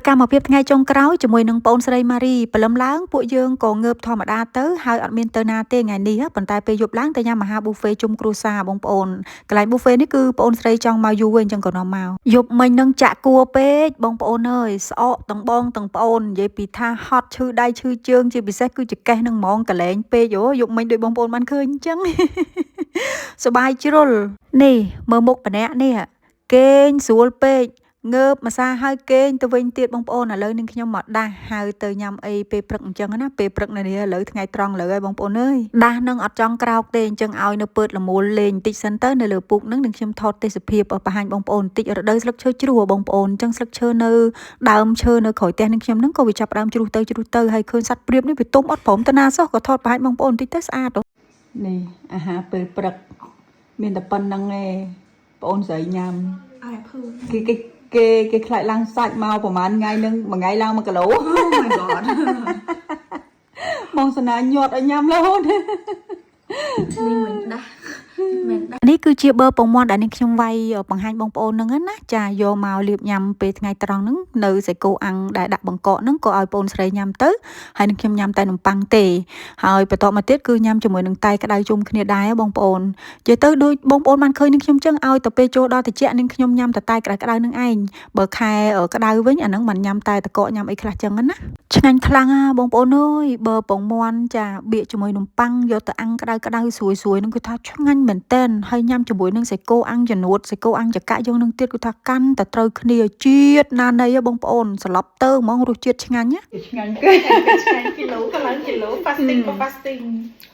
កម្មភាពថ្ងៃចុងក្រោយជាមួយនឹងបងស្រីម៉ារីព្រលឹមឡើងពួកយើងក៏ងើបធម្មតាទៅហើយអត់មានទៅណាទេថ្ងៃនេះប៉ុន្តែពេលយប់ឡើងទៅញ៉ាំអាហារប៊ូហ្វេជុំគ្រួសារបងប្អូនកន្លែងប៊ូហ្វេនេះគឺបងស្រីចង់មកយូរវិញអញ្ចឹងក៏នាំមកយប់មិញនឹងចាក់គួរពេកបងប្អូនអើយស្អកទាំងបងទាំងប្អូននិយាយពីថាហត់ឈឺដៃឈឺជើងជាពិសេសគឺជាកេះនឹងហ្មងកលែងពេកអូយប់មិញដូចបងប្អូនបានឃើញអញ្ចឹងសបាយជ្រុលនេះមើលមុខម្នាក់នេះគេងស្រួលពេកងើបម្សាហើយគេងទៅវិញទៀតបងប្អូនឥឡូវនឹងខ្ញុំមកដាស់ហៅទៅញ៉ាំអីពេលព្រឹកអញ្ចឹងណាពេលព្រឹកនៅនេះឥឡូវថ្ងៃត្រង់ឥឡូវហើយបងប្អូនអើយដាស់នឹងអត់ចង់ក្រោកទេអញ្ចឹងឲ្យនៅពើតល្មូលលេងបន្តិចសិនទៅនៅលើពុកនឹងខ្ញុំថតទេសភាពបង្ហាញបងប្អូនបន្តិចរដូវស្លឹកឈើជ្រុះបងប្អូនអញ្ចឹងស្លឹកឈើនៅដើមឈើនៅក្រោយផ្ទះនឹងខ្ញុំនឹងក៏វាចាប់ដើមជ្រុះទៅហើយឃើញសត្វព្រាបនេះវាទុំអត់ព្រមទៅណាសោះក៏ថតបង្ហាញបងប្អូនបន្តិចទៅស្អាតនេះអាហារពេលព្រឹកមានតែប៉ុណ្្នឹងឯងបងអូនស្រីញ៉ាំអាយភឺគេខ្លាចឡើងសាច់មកប្រហែលថ្ងៃនឹងមួយថ្ងៃឡើង1គីឡូ Oh my god បងសណាញាត់ឲ្យញ៉ាំរហូតនេះមិនដាស់នេះគឺជាប័រពងមាន់ដែលនេះខ្ញុំវាយបង្ហាញបងប្អូនហ្នឹងណាចាយកមកលាបញ៉ាំពេលថ្ងៃត្រង់ហ្នឹងនៅសាច់គោអាំងដែលដាក់បង្កកហ្នឹងក៏ឲ្យបងស្រីញ៉ាំទៅហើយនឹងខ្ញុំញ៉ាំតែនំប៉័ងទេហើយបន្តមកទៀតគឺញ៉ាំជាមួយនឹងតែក្តៅជុំគ្នាដែរបងប្អូននិយាយទៅដូចបងប្អូនបានឃើញនឹងខ្ញុំចឹងឲ្យទៅពេលចូលដល់តិចនឹងខ្ញុំញ៉ាំតែក្តៅនឹងឯងបើខែក្តៅវិញអាហ្នឹងមិនញ៉ាំតែតកកញ៉ាំអីខ្លះចឹងណាឆ្ងាញ់ខ្លាំងណាបងប្អូនអើយបើពងមាន់ចាបៀកជាមួយនំប៉័ងយកទៅអាំងក្តៅស្រួយហ្នឹងគឺថាឆ្ងាញ់មែនតែនហើយញ៉ាំជាមួយនឹងសាច់គោអាំងចំនួនសាច់គោអាំងចកាយើងនឹងទៀតគឺថាកាន់តែត្រូវគ្នាជាតិណានៃបងប្អូនស្លាប់ទៅហ្មងរសជាតិឆ្ងាញ់ណាឆ្ងាញ់គេឆ្ងាញ់គីឡូក៏ឡើងគីឡូ fasting ក៏ fasting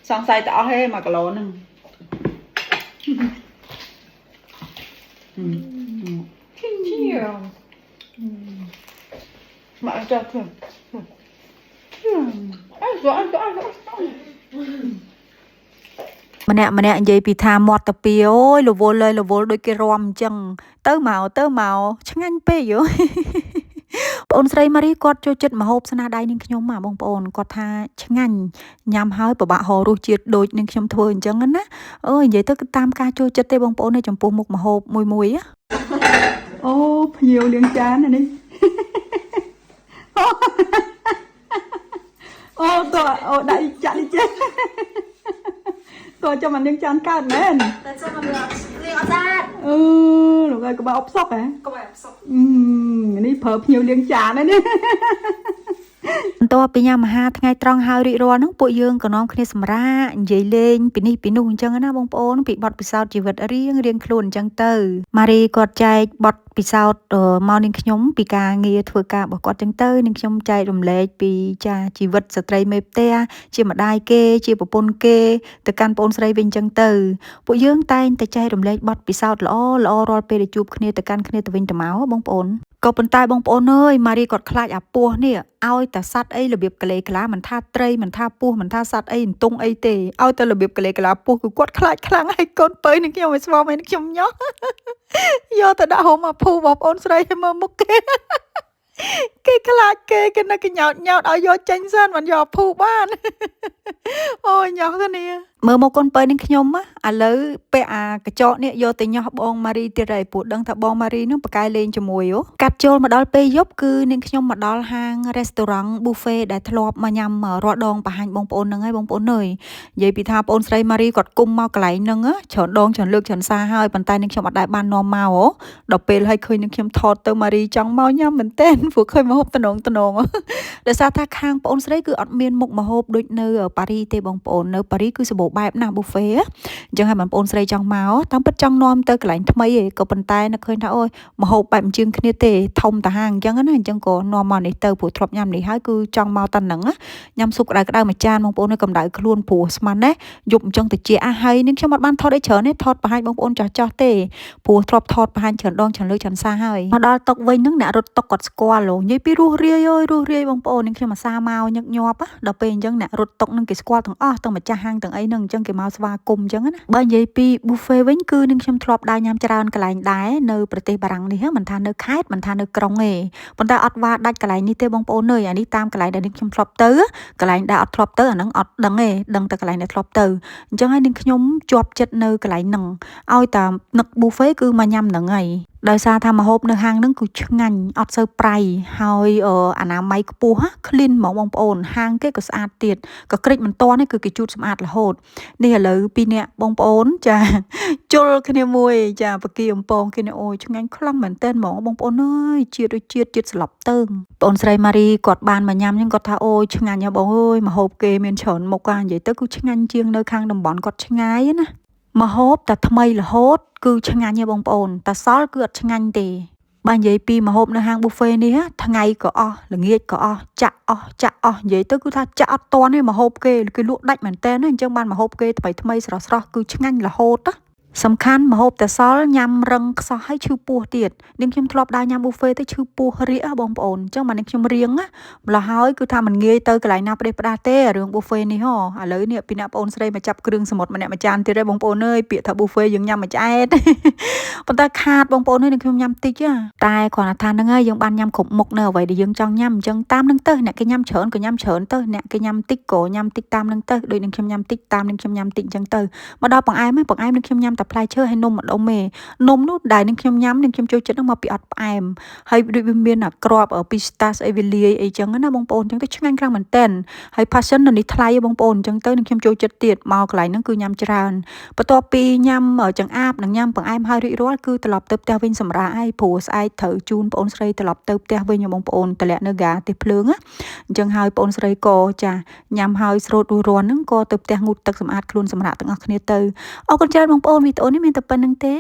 សង្ស័យតែអស់ហេ1គីឡូហ្នឹងមកចុះទៅម្នាក់និយាយពីថាមាត់តាពីអូយរវល់ដូចគេរាំអញ្ចឹងទៅមកឆ្ងាញ់ពេកយោបងស្រីម៉ារីគាត់ចូលចិត្តម្ហូបស្នាដៃនឹងខ្ញុំបងប្អូនគាត់ថាឆ្ងាញ់ញ៉ាំហើយពិបាកហៅរសជាតិដូចនឹងខ្ញុំធ្វើអញ្ចឹងណាអើយនិយាយទៅគឺតាមការចូលចិត្តទេបងប្អូននៅចំពោះមុខម្ហូបមួយអូភ្ញៀវលាងចាននេះអូតើអូដៃចាក់នេះចេះតើចាំមកនាងចានកើតមែនតែចាំមកលាងអត់ដែរលោកឯងក្បាលអបសុកហ៎ក្បាលអបសុកនេះប្រើភ្ញៀវលាងចានហ្នឹងនេះបន្ទាប់ពីញ៉ាំអាហារថ្ងៃត្រង់ហើយរីករាល់ហ្នឹងពួកយើងក៏នាំគ្នាសម្រាកនិយាយលេងពីនេះពីនោះអញ្ចឹងណាបងប្អូនពីបទពិសោធន៍ជីវិតរៀងខ្លួនអញ្ចឹងទៅម៉ារីគាត់ចែកបទពិសោធន៍មកនឹងខ្ញុំពីការងារធ្វើការរបស់គាត់អញ្ចឹងទៅនឹងខ្ញុំចែករំលែកពីចាជីវិតស្ត្រីមេផ្ទះជាម្ដាយគេជាប្រពន្ធគេទៅកាន់ប្អូនស្រីវិញអញ្ចឹងទៅពួកយើងតែងតែចែករំលែកបទពិសោធន៍ល្អរាល់ពេលដែលជួបគ្នាទៅកាន់គ្នាទៅវិញទៅមកបងប្អូនក៏ប៉ុន្តែបងប្អូនអើយម៉ារីគាត់ខ្លាចអាពស់នេះឲ្យតែសัตว์អីរបៀបកលេក្លាមិនថាត្រីមិនថាពស់មិនថាសัตว์អីន្ទង់អីទេឲ្យតែរបៀបកលេក្លាពស់គឺគាត់ខ្លាចខ្លាំងហើយកូនពៅនឹងខ្ញុំឲ្យស្វាមីនឹងខ្ញុំញោះយកទៅដាក់ហូមអាភូបងប្អូនស្រីឲ្យមើលមុខគេខ្លាចគេនៅកញ្ញោតឲ្យយកចេញសិនមិនយកភូបានអូយញោះគ្នាមើលមកកូនពៅនឹងខ្ញុំឥឡូវពាក់អាកញ្ចក់នេះយកទៅញោះបងម៉ារីទៀតហើយព្រោះដឹងថាបងម៉ារីនឹងបកែលេងជាមួយកាត់ចូលមកដល់ពេលយប់គឺនាងខ្ញុំមកដល់ហាងរេស្តូរ៉ង់ប៊ូហ្វេដែលធ្លាប់មកញ៉ាំរាល់ដងបង្ហាញបងប្អូនហ្នឹងហើយបងប្អូនអើយនិយាយពីថាបងស្រីម៉ារីគាត់គុំមកកន្លែងហ្នឹងច្រើនដងច្រើនលើកច្រើនសារហើយប៉ុន្តែនាងខ្ញុំអត់ដែលបាននាំមកដល់ពេលឲ្យឃើញនាងខ្ញុំថតទៅម៉ារីចង់មកញ៉ាំមែនតើព្រោះឃើញម្ហូបតំណងដោយសារថាខាងបងស្រីគឺអត់មានមុខម្ហូបដូចនៅប៉ារីទេបងប្អូននៅប៉ារីគឺសម្បូរបែបណាស់ប៊ូហ្វេអញ្ចឹងហើយបងប្អូនស្រីចង់មកតាមពិតចង់នាំទៅកន្លែងថ្មីឯងក៏ប៉ុន្តែនឹកឃើញថាអូយម្ហូបបែបជាងគ្នាទេធំតាហាងអញ្ចឹងណាអញ្ចឹងក៏នាំមកនេះទៅព្រោះធ្លាប់ញ៉ាំនេះហើយគឺចង់មកតែហ្នឹងញ៉ាំស៊ុបក្តៅមួយចានបងប្អូននៅកម្ដៅខ្លួនព្រោះស្មានណាយប់អញ្ចឹងទៅជាហើយនឹងខ្ញុំអត់បានថតអីច្រើនទេថតបង្ហាញបងប្អូនចាស់ទេព្រោះធ្លាប់ថតបង្ហាញច្រើនដងច្រើនលើកច្រើនសារហើយមកដល់តុវិញហ្នឹងអ្នករត់តុគាត់ស្គាល់និយាយពីរស់រាយបងប្អូននឹងខ្ញុំអាសាមកញឹកញាប់ដល់ពេលអញ្ចឹងអ្នករត់តុនឹងគេស្គាល់ទាំងអស់ទាំងម្ចាស់ហាងទាំងអីហ្នឹងអញ្ចឹងគេមកស្វាគមន៍អញ្ចឹងណាបើនិយាយពី buffet វិញគឺនឹងខ្ញុំធ្លាប់ដើរញ៉ាំច្រើនកន្លែងដែរនៅប្រទេសបារាំងនេះមិនថានៅខេត្តមិនថានៅក្រុងទេប៉ុន្តែអត់វាដាច់កន្លែងនេះទេបងប្អូនអើយអានេះតាមកន្លែងដែលនឹងខ្ញុំធ្លាប់ទៅកន្លែងដែលអត់ធ្លាប់ទៅអាហ្នឹងអត់ដឹងទេដឹងតែកន្លែងដែលធ្លាប់ទៅអញ្ចឹងហើយនឹងខ្ញុំជាប់ចិត្តនៅកន្លែងហ្នឹងឲ្យតែនឹក buffet គឺមកញ៉ាំហ្នឹងហើយ ដោយសារថាម្ហូបនៅហាងហ្នឹងគឺឆ្ងាញ់អត់សូវប្រៃហើយអនាម័យខ្ពស់ clean ហ្មងបងប្អូនហាងគេក៏ស្អាតទៀតក៏ក្រិចមិនទាន់គឺគេជូតសម្អាតរហូតនេះឥឡូវពីរនាក់បងប្អូនចាជុលគ្នាមួយចាបកាអំពងគ្នាអូយឆ្ងាញ់ខ្លាំងមែនទែនហ្មងបងប្អូនអើយជាតិដូចជាតិស្លាប់តើងបងស្រីម៉ារីគាត់បានមកញ៉ាំហ្នឹងគាត់ថាអូយឆ្ងាញ់ហ៎បងអើយម្ហូបគេមានច្រើនមុខនិយាយទៅគឺឆ្ងាញ់ជាងនៅខាងតំបន់គាត់ឆ្ងាយណាម្ហូបតែថ្មីរហូតគឺឆ្ងាញ់ហ៎បងប្អូនតែសល់គឺអត់ឆ្ងាញ់ទេបើនិយាយពីម្ហូបនៅហាង buffet នេះថ្ងៃក៏អស់ល្ងាចក៏អស់ចាក់អស់និយាយទៅគឺថាចាក់អត់តាន់ទេម្ហូបគេលក់ដាច់មែនតើអញ្ចឹងបានម្ហូបគេថ្មីស្រស់គឺឆ្ងាញ់រហូតណាសំខាន់ម្ហូបតែសល់ញ៉ាំរឹងខ្សោះហើយឈឺពោះទៀតនាងខ្ញុំធ្លាប់ដើរញ៉ាំ buffet ទៅឈឺពោះរាកបងប្អូនអញ្ចឹងមកនាងខ្ញុំរៀងម្ល៉េះហើយគឺថាមិនងាយទៅកន្លែងណាផ្ដេសផ្ដាសទេរឿង buffet នេះឥឡូវនេះពីអ្នកបងស្រីមកចាប់គ្រឿងសមុទ្រម្នាក់មួយចានទៀតហើយបងប្អូនអើយពាក្យថា buffet យើងញ៉ាំមួយឆ្អែតប៉ុន្តែខាតបងប្អូននាងខ្ញុំញ៉ាំតិចតែគ្រាន់តែថាហ្នឹងហើយយើងបានញ៉ាំគ្រប់មុខនៅអ្វីដែលយើងចង់ញ៉ាំអញ្ចឹងតាមនឹងទៅអ្នកគេញ៉ាំច្រើនក៏ញ៉ាំច្រើនទៅអ្នកគេញ៉ាំតិចក៏ញ៉ាំតិចតាមនឹងទៅដូចនាងខ្ញុំញ៉ាំតិចតាមនាងខ្ញុំញ៉ាំតិចអញ្ចឹងទៅមកដល់បង្អែមនាងខ្ញុំញ៉ាំតែផ្លែឈើហើយនំម្ដុំទេនំនោះដែលនាងខ្ញុំញ៉ាំនាងខ្ញុំចូលចិត្តហ្នឹងមកពីអត់ផ្អែមហើយដូចវាមានគ្រាប់ពីស្តាសអីវាលាយអីចឹងណាបងប្អូនអញ្ចឹងទៅឆ្ងាញ់ខ្លាំងមែនតើហើយ passion នៅនេះថ្លៃបងប្អូនអញ្ចឹងទៅនាងខ្ញុំចូលចិត្តទៀតមកកន្លែងហ្នឹងគឺញ៉ាំច្រើនបន្ទាប់ពីញ៉ាំចង្អាបនិងញ៉ាំបង្អែមហើយរួចរាល់គឺត្រឡប់ទៅផ្ទះវិញសម្រាប់ហើយព្រោះស្អែកត្រូវជូនបងស្រីត្រឡប់ទៅផ្ទះវិញបងប្អូនតម្លាក់នៅហ្គាទេសភ្លើងអញ្ចឹងហើយបងស្រីក៏ចាញ៉ាំហើយស្រូតរួចរាល់ហ្នឹងក៏ទៅផ្ទះងូតទឹកសម្អាតខ្លួនសម្រាប់ទាំងអស់គ្នាទៅអរគុណច្រើនបងប្អូនវីដេអូនេះមានតែប៉ុណ្្នឹងទេ